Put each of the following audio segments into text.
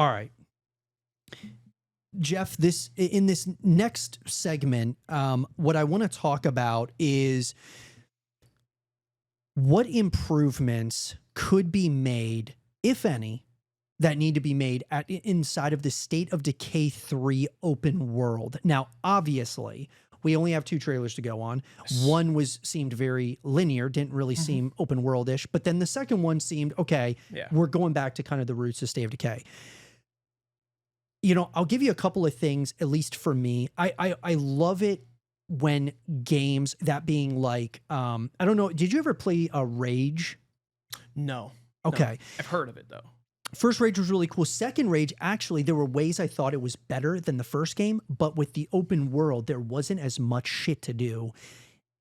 All right. Jeff, in this next segment, what I want to talk about is what improvements could be made, if any, that need to be made inside of the State of Decay 3 open world. Now, obviously, we only have 2 trailers to go on. One seemed very linear, didn't really seem open world-ish, but then the second one seemed, okay, we're going back to kind of the roots of State of Decay. You know, I'll give you a couple of things, at least for me. I love it when games, that being like, I don't know, did you ever play Rage? No. Okay. No. I've heard of it, though. First Rage was really cool. Second Rage, actually, there were ways I thought it was better than the first game, but with the open world, there wasn't as much shit to do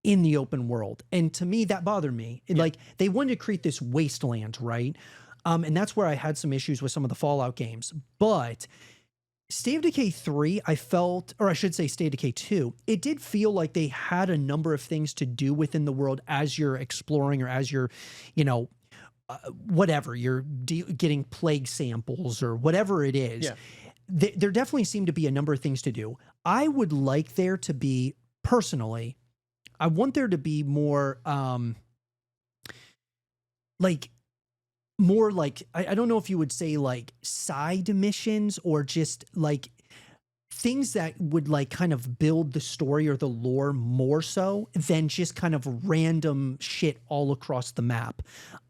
in the open world. And to me, that bothered me. Like, they wanted to create this wasteland, right? And that's where I had some issues with some of the Fallout games. But State of Decay 3, I felt, or I should say State of Decay 2, it did feel like they had a number of things to do within the world as you're exploring or as you're, you know, whatever, you're getting plague samples or whatever it is. Yeah. There definitely seemed to be a number of things to do. I would like there to be, personally, I want there to be more, I don't know if you would say like side missions or just like things that would like kind of build the story or the lore more so than just kind of random shit all across the map.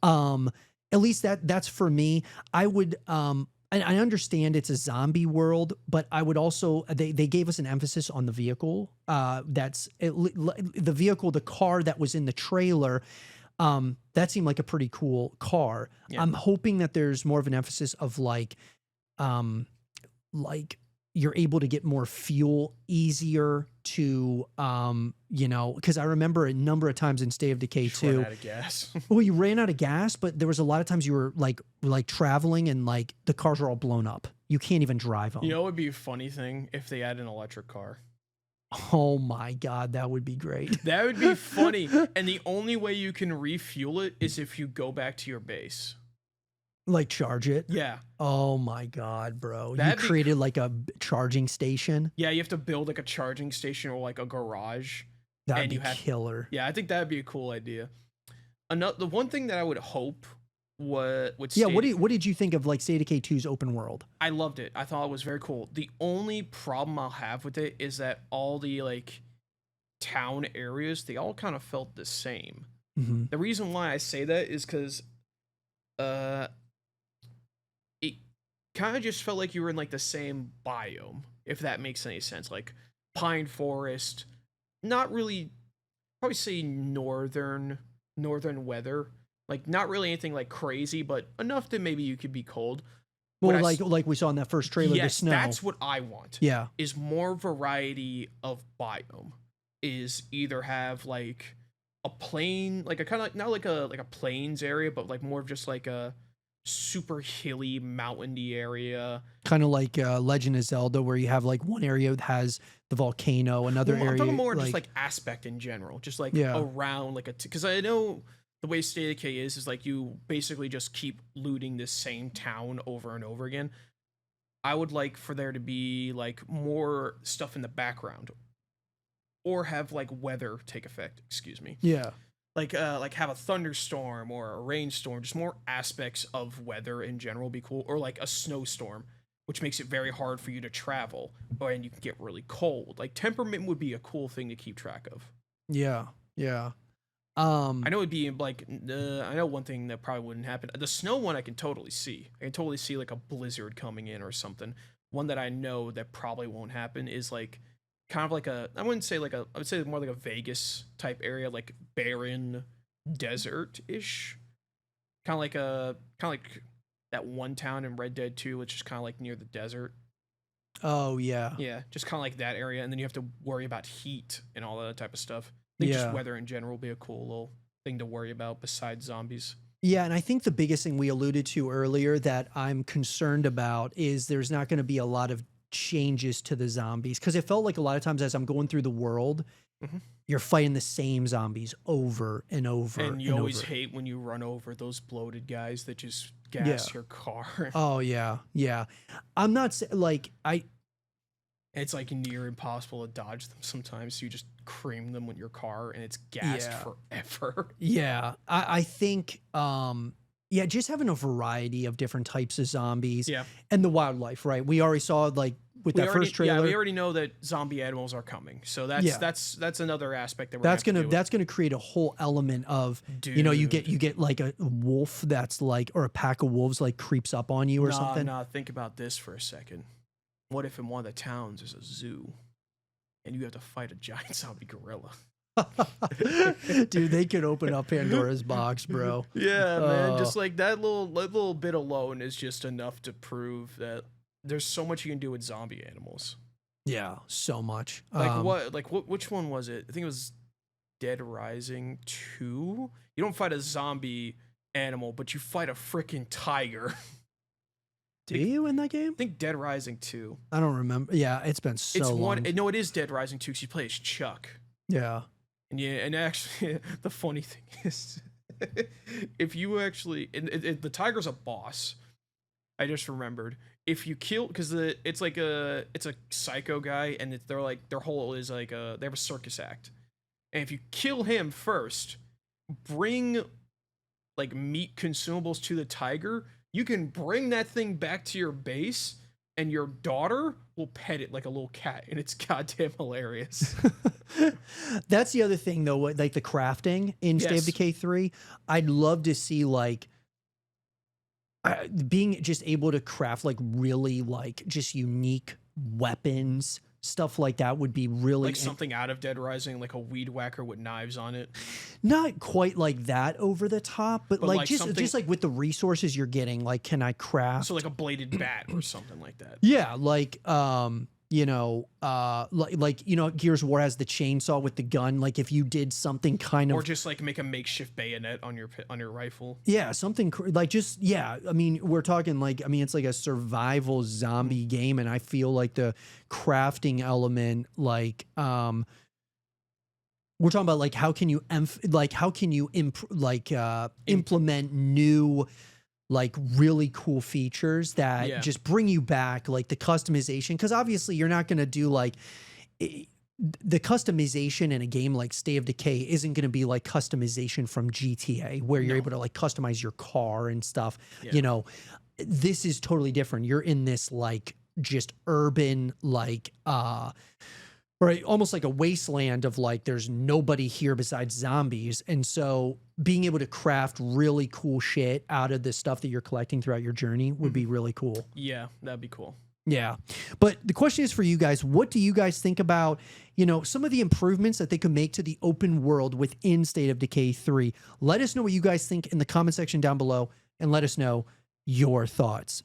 At least that's for me. I would, and I understand it's a zombie world, but I would also, they gave us an emphasis on the vehicle. The vehicle, the car that was in the trailer, that seemed like a pretty cool car. Yeah. I'm hoping that there's more of an emphasis of like you're able to get more fuel easier to, you know, because I remember a number of times in State of Decay 2. Ran out of gas. Well, you ran out of gas, but there was a lot of times you were like traveling and like the cars are all blown up. You can't even drive them. You know, it would be a funny thing if they had an electric car. Oh my God, that would be great. That would be funny. And the only way you can refuel it is if you go back to your base. Like charge it? Yeah. Oh my God, bro. That'd you created like a charging station? Yeah, you have to build like a charging station or like a garage. That'd be killer. Yeah, I think that'd be a cool idea. The one thing that I would hope would what did you think of like State of Decay 2's open world? I loved it. I thought it was very cool. The only problem I'll have with it is that all the like town areas, they all kind of felt the same. Mm-hmm. The reason why I say that is because it kind of just felt like you were in like the same biome, if that makes any sense. Like pine forest, not really, probably say northern weather. Like not really anything like crazy, but enough that maybe you could be cold. Well, like we saw in that first trailer, yes, the snow. That's what I want. Yeah, is more variety of biome. Is either have like a plain, like a kind of like not like a plains area, but like more of just like a super hilly mountainy area, kind of like Legend of Zelda, where you have like one area that has the volcano, another area. I'm talking more like, just like aspect in general, just like around like because I know the way State of Decay is like you basically just keep looting this same town over and over again. I would like for there to be like more stuff in the background, or have like weather take effect. Excuse me. Yeah. Like have a thunderstorm or a rainstorm, just more aspects of weather in general would be cool. Or like a snowstorm, which makes it very hard for you to travel, and you can get really cold. Like temperament would be a cool thing to keep track of. Yeah, yeah. I know it'd be like, I know one thing that probably wouldn't happen. The snow one I can totally see. I can totally see like a blizzard coming in or something. One that I know that probably won't happen is like kind of like I would say more like a Vegas type area, like barren desert-ish. Kind of like that one town in Red Dead 2, which is kind of like near the desert. Oh, yeah. Yeah, just kind of like that area. And then you have to worry about heat and all that type of stuff. I think just weather in general will be a cool little thing to worry about besides zombies. Yeah, and I think the biggest thing we alluded to earlier that I'm concerned about is there's not going to be a lot of changes to the zombies, because it felt like a lot of times as I'm going through the world, you're fighting the same zombies over and over. And you always hate when you run over those bloated guys that just Yeah. gas your car. Oh yeah, yeah. I'm not like It's like near impossible to dodge them sometimes. So you just cream them with your car and it's gassed Yeah. forever. Yeah, I think yeah, just having a variety of different types of zombies Yeah. and the wildlife, right? We already saw like with that first Yeah, trailer. we already know that zombie animals are coming. So Yeah. that's another aspect that we're That's gonna create a whole element of you know, you get like a wolf that's like or a pack of wolves like creeps up on you or something. Nah, think about this for a second. What if in one of the towns there's a zoo and you have to fight a giant zombie gorilla? Dude, they could open up Pandora's box, bro. Yeah, man. Just like that little bit alone is just enough to prove that there's so much you can do with zombie animals. Yeah, so much. Which one was it? I think it was Dead Rising 2. You don't fight a zombie animal, but you fight a freaking tiger. Do you in that game? I think Dead Rising 2. I don't remember. Yeah, it's been so long. No, it is Dead Rising 2 because you play as Chuck. Yeah. And yeah, and actually, the funny thing is, if you actually, the tiger's a boss. I just remembered. If you kill, because it's a psycho guy, and they're like their whole is like they have a circus act, and if you kill him first, bring like meat consumables to the tiger, you can bring that thing back to your base, and your daughter will pet it like a little cat, and it's goddamn hilarious. That's the other thing, though, like the crafting in State of Decay 3. I'd love to see like being just able to craft like really like just unique weapons, stuff like that would be really like something out of Dead Rising, like a weed whacker with knives on it. Not quite like that over the top, but like just like with the resources you're getting, like can I craft? So like a bladed bat or something like that. Yeah, like you know, like you know, Gears of War has the chainsaw with the gun. Like if you did something kind of, or just like make a makeshift bayonet on your rifle. Yeah, something like just yeah. I mean, we're talking like it's like a survival zombie game, and I feel like the crafting element, like we're talking about like how can you implement new like really cool features that just bring you back, like the customization, because obviously you're not going to do like the customization in a game like State of Decay isn't going to be like customization from GTA where you're able to like customize your car and stuff. You know, this is totally different. You're in this like just urban like right, almost like a wasteland of like there's nobody here besides zombies. And so being able to craft really cool shit out of the stuff that you're collecting throughout your journey would be really cool. Yeah, that'd be cool. Yeah. But the question is for you guys, what do you guys think about, you know, some of the improvements that they could make to the open world within State of Decay 3? Let us know what you guys think in the comment section down below and let us know your thoughts.